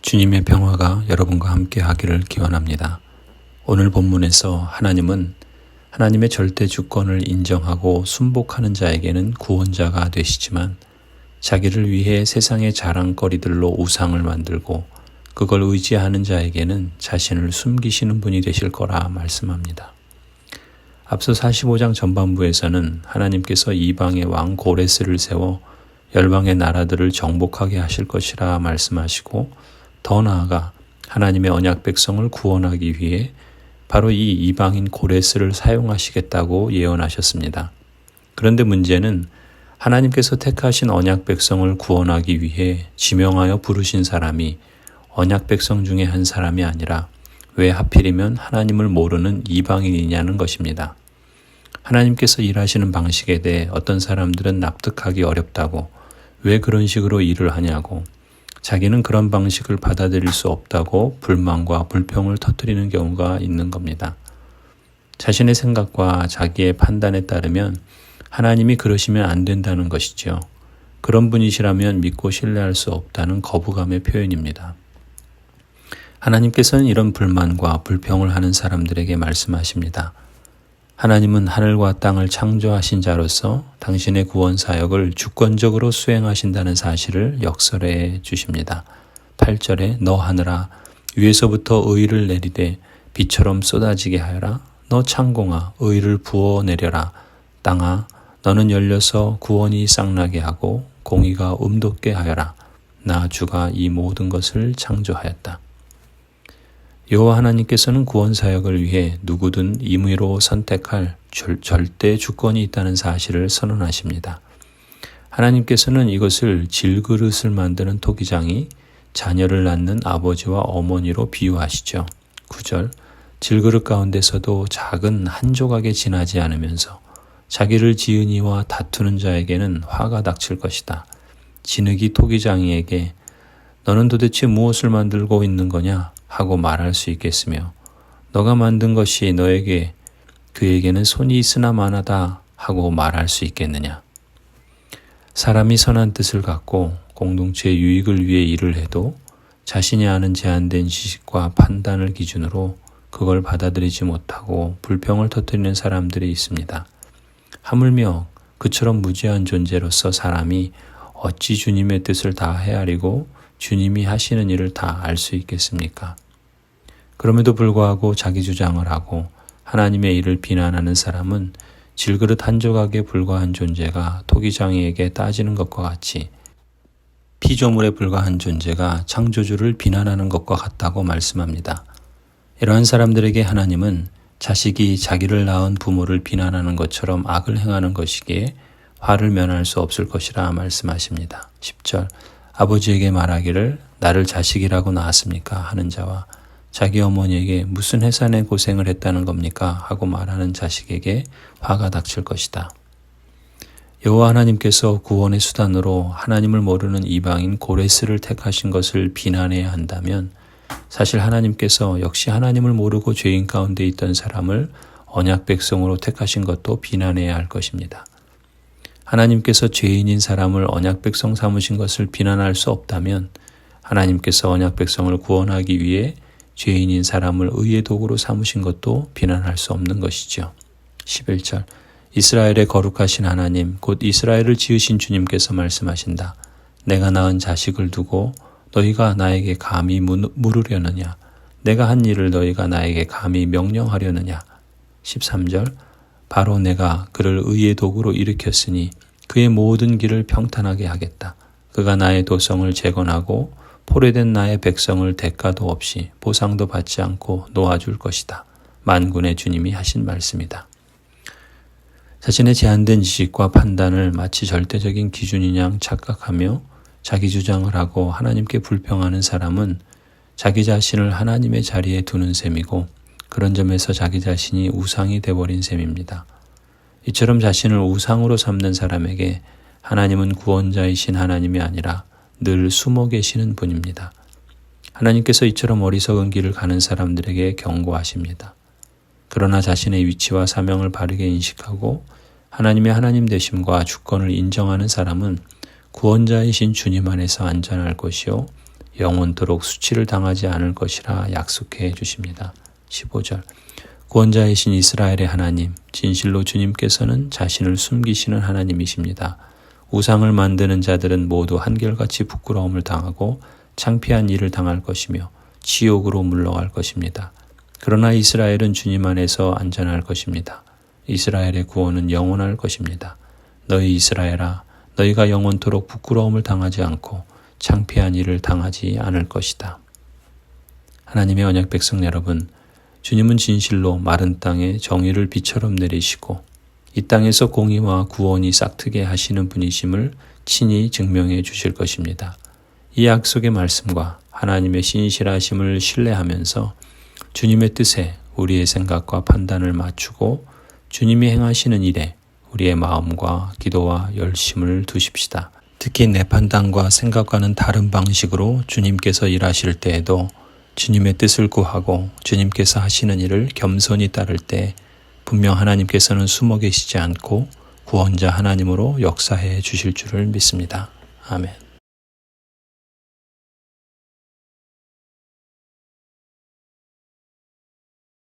주님의 평화가 여러분과 함께 하기를 기원합니다. 오늘 본문에서 하나님은 하나님의 절대 주권을 인정하고 순복하는 자에게는 구원자가 되시지만 자기를 위해 세상의 자랑거리들로 우상을 만들고 그걸 의지하는 자에게는 자신을 숨기시는 분이 되실 거라 말씀합니다. 앞서 45장 전반부에서는 하나님께서 이방의 왕 고레스를 세워 열방의 나라들을 정복하게 하실 것이라 말씀하시고 더 나아가 하나님의 언약 백성을 구원하기 위해 바로 이 이방인 고레스를 사용하시겠다고 예언하셨습니다. 그런데 문제는 하나님께서 택하신 언약 백성을 구원하기 위해 지명하여 부르신 사람이 언약 백성 중에 한 사람이 아니라 왜 하필이면 하나님을 모르는 이방인이냐는 것입니다. 하나님께서 일하시는 방식에 대해 어떤 사람들은 납득하기 어렵다고, 왜 그런 식으로 일을 하냐고, 자기는 그런 방식을 받아들일 수 없다고 불만과 불평을 터뜨리는 경우가 있는 겁니다. 자신의 생각과 자기의 판단에 따르면 하나님이 그러시면 안 된다는 것이죠. 그런 분이시라면 믿고 신뢰할 수 없다는 거부감의 표현입니다. 하나님께서는 이런 불만과 불평을 하는 사람들에게 말씀하십니다. 하나님은 하늘과 땅을 창조하신 자로서 당신의 구원 사역을 주권적으로 수행하신다는 사실을 역설해 주십니다. 8절에 너 하늘아 위에서부터 의를 내리되 비처럼 쏟아지게 하여라. 너 창공아 의를 부어 내려라. 땅아 너는 열려서 구원이 쌍나게 하고 공의가 움돋게 하여라. 나 주가 이 모든 것을 창조하였다. 여호와 하나님께서는 구원 사역을 위해 누구든 임의로 선택할 절대 주권이 있다는 사실을 선언하십니다. 하나님께서는 이것을 질그릇을 만드는 토기장이 자녀를 낳는 아버지와 어머니로 비유하시죠. 9절 질그릇 가운데서도 작은 한 조각에 지나지 않으면서 자기를 지은 이와 다투는 자에게는 화가 닥칠 것이다. 진흙이 토기장이에게 너는 도대체 무엇을 만들고 있는 거냐? 하고 말할 수 있겠으며 너가 만든 것이 너에게 그에게는 손이 있으나 마나다 하고 말할 수 있겠느냐. 사람이 선한 뜻을 갖고 공동체의 유익을 위해 일을 해도 자신이 아는 제한된 지식과 판단을 기준으로 그걸 받아들이지 못하고 불평을 터뜨리는 사람들이 있습니다. 하물며 그처럼 무지한 존재로서 사람이 어찌 주님의 뜻을 다 헤아리고 주님이 하시는 일을 다 알 수 있겠습니까? 그럼에도 불구하고 자기 주장을 하고 하나님의 일을 비난하는 사람은 질그릇 한 조각에 불과한 존재가 토기장이에게 따지는 것과 같이 피조물에 불과한 존재가 창조주를 비난하는 것과 같다고 말씀합니다. 이러한 사람들에게 하나님은 자식이 자기를 낳은 부모를 비난하는 것처럼 악을 행하는 것이기에 화를 면할 수 없을 것이라 말씀하십니다. 10절 아버지에게 말하기를 나를 자식이라고 낳았습니까? 하는 자와 자기 어머니에게 무슨 해산의 고생을 했다는 겁니까? 하고 말하는 자식에게 화가 닥칠 것이다. 여호와 하나님께서 구원의 수단으로 하나님을 모르는 이방인 고레스를 택하신 것을 비난해야 한다면 사실 하나님께서 역시 하나님을 모르고 죄인 가운데 있던 사람을 언약 백성으로 택하신 것도 비난해야 할 것입니다. 하나님께서 죄인인 사람을 언약 백성 삼으신 것을 비난할 수 없다면 하나님께서 언약 백성을 구원하기 위해 죄인인 사람을 의의 도구로 삼으신 것도 비난할 수 없는 것이죠. 11절 이스라엘의 거룩하신 하나님 곧 이스라엘을 지으신 주님께서 말씀하신다. 내가 낳은 자식을 두고 너희가 나에게 감히 물으려느냐? 내가 한 일을 너희가 나에게 감히 명령하려느냐? 13절 바로 내가 그를 의의 도구로 일으켰으니 그의 모든 길을 평탄하게 하겠다. 그가 나의 도성을 재건하고 포로된 나의 백성을 대가도 없이 보상도 받지 않고 놓아줄 것이다. 만군의 주님이 하신 말씀이다. 자신의 제한된 지식과 판단을 마치 절대적인 기준인 양 착각하며 자기 주장을 하고 하나님께 불평하는 사람은 자기 자신을 하나님의 자리에 두는 셈이고 그런 점에서 자기 자신이 우상이 되어버린 셈입니다. 이처럼 자신을 우상으로 삼는 사람에게 하나님은 구원자이신 하나님이 아니라 늘 숨어 계시는 분입니다. 하나님께서 이처럼 어리석은 길을 가는 사람들에게 경고하십니다. 그러나 자신의 위치와 사명을 바르게 인식하고 하나님의 하나님 되심과 주권을 인정하는 사람은 구원자이신 주님 안에서 안전할 것이요 영원토록 수치를 당하지 않을 것이라 약속해 주십니다. 15절. 구원자이신 이스라엘의 하나님, 진실로 주님께서는 자신을 숨기시는 하나님이십니다. 우상을 만드는 자들은 모두 한결같이 부끄러움을 당하고 창피한 일을 당할 것이며 지옥으로 물러갈 것입니다. 그러나 이스라엘은 주님 안에서 안전할 것입니다. 이스라엘의 구원은 영원할 것입니다. 너희 이스라엘아, 너희가 영원토록 부끄러움을 당하지 않고 창피한 일을 당하지 않을 것이다. 하나님의 언약 백성 여러분, 주님은 진실로 마른 땅에 정의를 비처럼 내리시고 이 땅에서 공의와 구원이 싹트게 하시는 분이심을 친히 증명해 주실 것입니다. 이 약속의 말씀과 하나님의 신실하심을 신뢰하면서 주님의 뜻에 우리의 생각과 판단을 맞추고 주님이 행하시는 일에 우리의 마음과 기도와 열심을 두십시다. 특히 내 판단과 생각과는 다른 방식으로 주님께서 일하실 때에도 주님의 뜻을 구하고 주님께서 하시는 일을 겸손히 따를 때 분명 하나님께서는 숨어 계시지 않고 구원자 하나님으로 역사해 주실 줄을 믿습니다. 아멘.